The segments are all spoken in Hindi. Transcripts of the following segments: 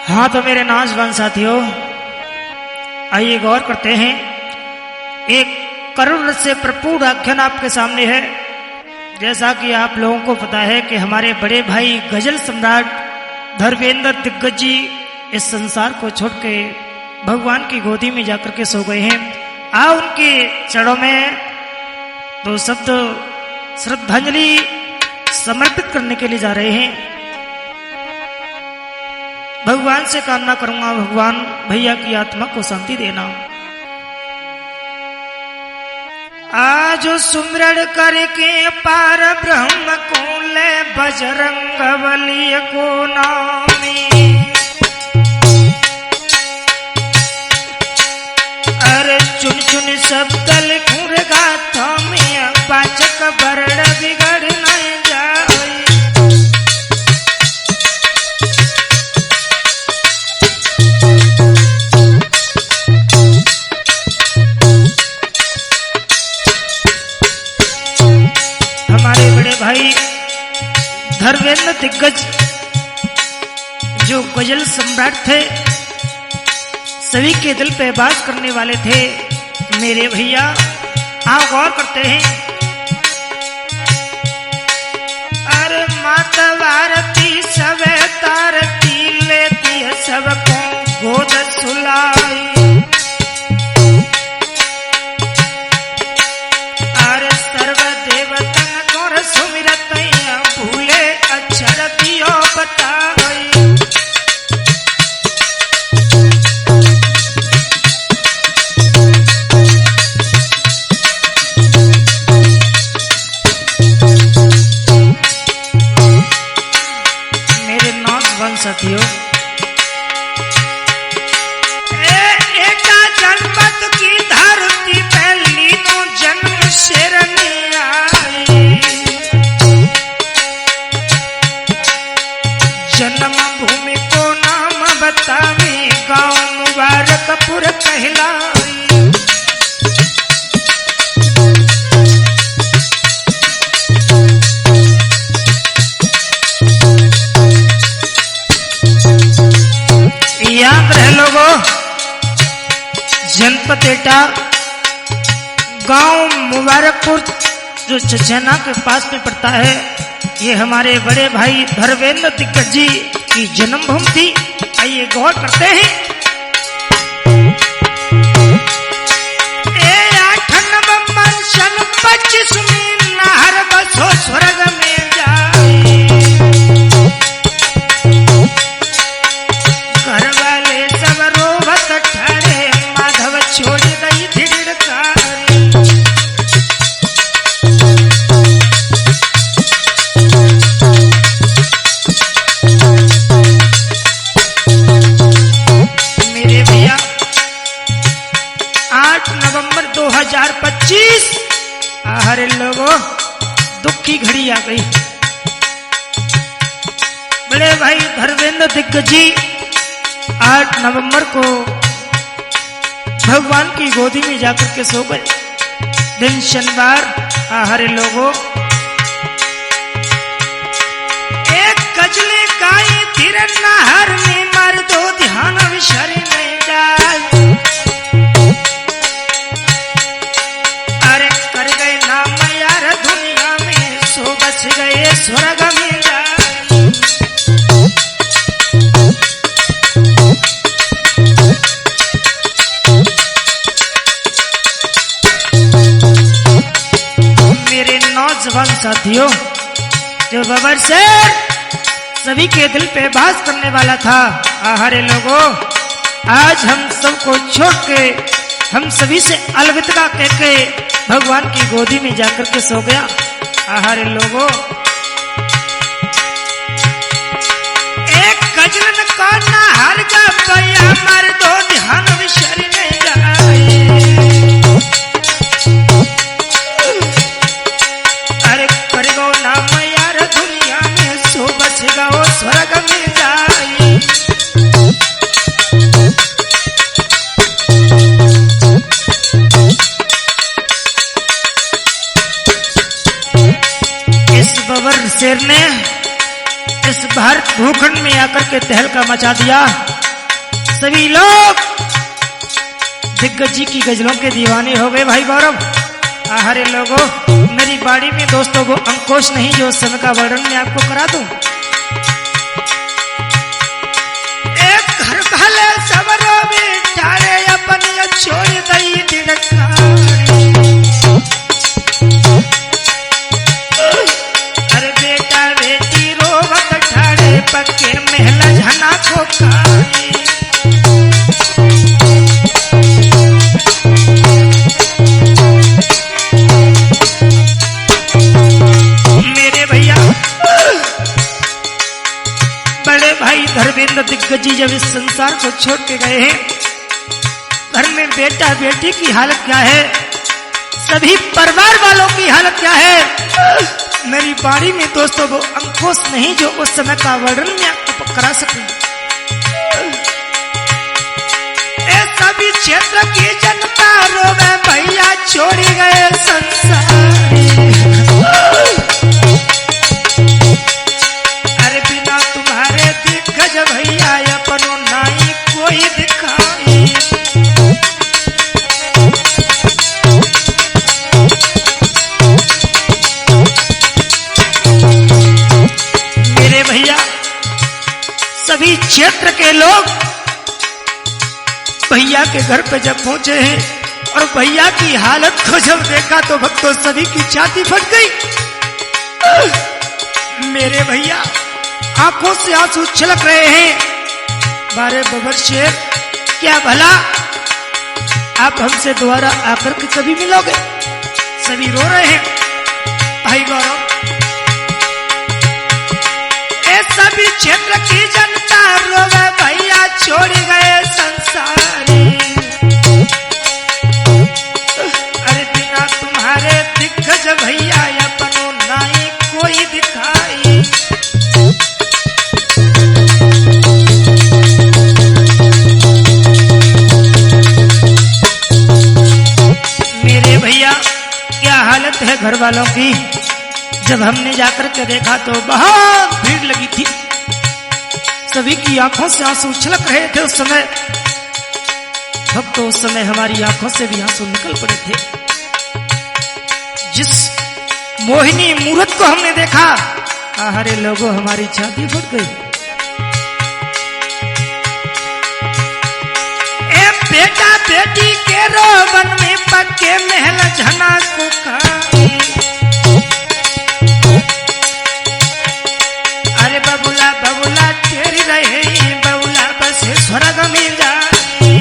हाँ तो मेरे नौजवान साथियों, आइए गौर करते हैं। एक करुण से भरपूर आख्यान आपके सामने है। जैसा कि आप लोगों को पता है कि हमारे बड़े भाई गजल सम्राट धर्मेंद्र दिग्गज जी इस संसार को छोड़ के भगवान की गोदी में जाकर के सो गए हैं। आओ उनके चरणों में दो शब्द श्रद्धांजलि समर्पित करने के लिए जा रहे हैं। भगवान से कामना करूंगा, भगवान भैया की आत्मा को शांति देना। आज सुमरण करके पार ब्रह्म को ले बजरंग बली को नामी। अरे चुन चुन शब्द लिखूं गाथा में, पाचक बरड़ बिगड़ नहीं जाए। हमारे बड़े भाई धर्मेंद्र दिग्गज जो गजल सम्राट थे, सभी के दिल पे बात करने वाले थे। मेरे भैया आओ गौर करते हैं। अरे माता वारती सब तारती लेती है, सबको गोद सुलाई। अरे सर्व देवतन को सुमिरत भूले अक्षर दियो बताई। मेरे नौजवान साथियों, एका जनपद की धरती पहली नो जन्म शेरनी आई। जन्म भूमि को नाम बतावे, गांव मुबारकपुर कहलाई। याद रहे लोगों, जनपद एटा, गांव मुबारकपुर जो चचेना के पास में पड़ता है, ये हमारे बड़े भाई धर्मेंद्र दिग्गज जी की जन्मभूमि थी। आइए गौर करते हैं। 8 नवंबर सन 25 में नहर बसो स्वर्ग में जाए। घर वाले सब रोवत ठहरे, माधव छोड़ दई धिड़कार। मेरे भैया 8 नवंबर 2025 हरे लोगों, दुख की घड़ी आ गई। बड़े भाई धर्मेंद्र दिग्गज जी 8 नवंबर को भगवान की गोदी में जाकर के सो गए। दिन शनिवार। हरे लोगों, एक गजले गाई फिर नहर में, मर दो ध्यान विशर में जाए। अरे कर गए नाम यार दुनिया में, सो बच गए स्वर्ग में जाए। मेरे नौजवान साथियों, जो बबर से सभी के दिल पे बात करने वाला था, हरे लोगों, आज हम सबको छोड़ के, हम सभी से अलविदा कह के भगवान की गोदी में जाकर के सो गया। हरे लोगों, एक गजलन को नहर का पैया, मर दो ध्यान विशर में जाए। अरे कर गो नाम यार दुनिया में, सो बच गो स्वर्ग में जाए। इस बबर शेर ने इस भारत भूखंड में आकर के तहलका मचा दिया। सभी लोग दिग्गज जी की गजलों के दीवाने हो गए भाई गौरव। हरे लोगों, मेरी बाड़ी में दोस्तों वो अंकुश नहीं जो उस समय का वर्णन मैं आपको करा दूं। एक घर भले सबरो में ठाड़े अपन छोड़ दई दिड़कारी। अरे बेटा बेटी रोवत ठाड़े पक्के महल झना को खाई। धर्मेंद्र दिग्गज जी जब इस संसार को छोड़ के गए हैं, घर में बेटा बेटी की हालत क्या है, सभी परिवार वालों की हालत क्या है। मेरी बाड़ी में दोस्तों वो अंकुश नहीं जो उस समय का वर्णन मैं आपको करा सकूं। सभी क्षेत्र की जनता रोवे भैया छोड़ी गए संसार। भैया अपनो नाई कोई दिखाई। मेरे भैया सभी क्षेत्र के लोग भैया के घर पे जब पहुंचे हैं और भैया की हालत को जब देखा तो भक्तों सभी की छाती फट गई। मेरे भैया आंखों से आंसू छलक रहे हैं। बारे बबर शेर, क्या भला आप हमसे दोबारा आकर के कभी मिलोगे? सभी रो रहे हैं। भाई गौरव, सभी क्षेत्र की जनता रोवे भैया छोड़ गए संसारी। अरे बिना तुम्हारे दिग्गज भैया अपनो नाई कोई दिखाई। भैया क्या हालत है घर वालों की। जब हमने जाकर के देखा तो बहुत भीड़ लगी थी, सभी की आंखों से आंसू छलक रहे थे। उस समय भक्तों उस समय हमारी आंखों से भी आंसू निकल पड़े थे। जिस मोहिनी मूर्त को हमने देखा, हरे लोगों हमारी छाती फट गई। बेटा बेटी के रोवन में पक्के महल झना को खाई। अरे बबुला बबुला तेरी रहे बबुला बस स्वर्ग में जाई।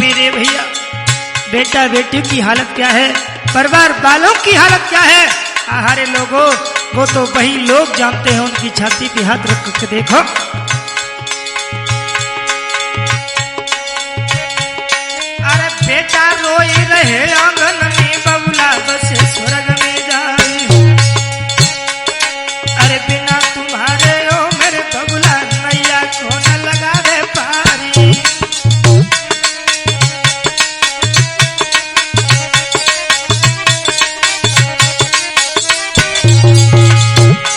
मेरे भैया बेटा बेटी की हालत क्या है, परिवार वालों की हालत क्या है, हमारे लोगों वो तो वही लोग जानते हैं। उनकी छाती पे हाथ रख के देखो। अरे बेटा रोई रहे आंगन में बबुला बस स्वर्ग में जाए। अरे बिना तुम्हारे ओ मेरे बबुला नैया को न लगावे पारी।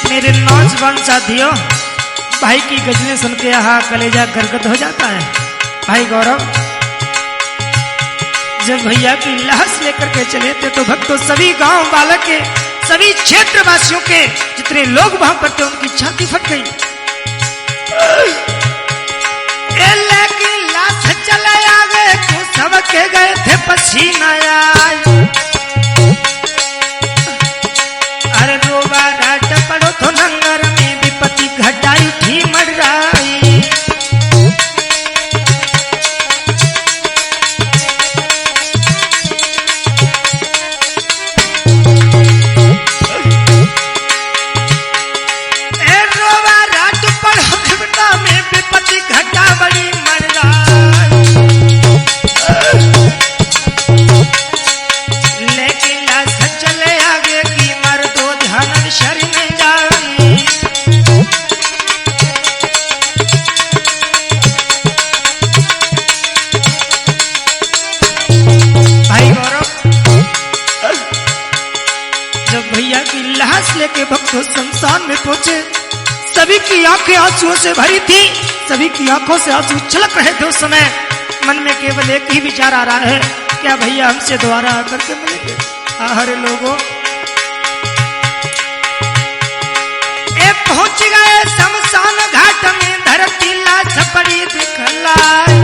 मेरे नौजवान साथियों, भाई की गजलें सुन के यहाँ कलेजा गदगद हो जाता है। भाई गौरव, जब भैया की लाश लेकर के चले थे तो भक्तों सभी गांव वालों के, सभी क्षेत्र वासियों के जितने लोग वहां पर थे उनकी छाती फट गई। लेकिन लाश चले आगे तो सबके गए थे पसीना। अरे रोबा राट पड़ो तो नंगर में विपत्ति घटाई थी मड़राई। रोबा राट पड़ो विपत्ता में विपत्ति घटा बड़ी मड़राई। तो शमशान में पहुंचे। सभी की आंखें आंसुओं से भरी थी, सभी की आंखों से आंसू छलक रहे थे। उस समय मन में केवल एक ही विचार आ रहा है, क्या भैया हमसे दोबारा आकर के मिलेंगे? हरे लोगों, पहुंच गए शमशान घाट में, धरती लाश पड़ी दिखलाए।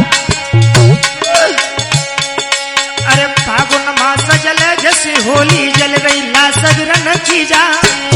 अरे फागुन मास जले जैसे होली जल गई, लाश गिरन की जाए।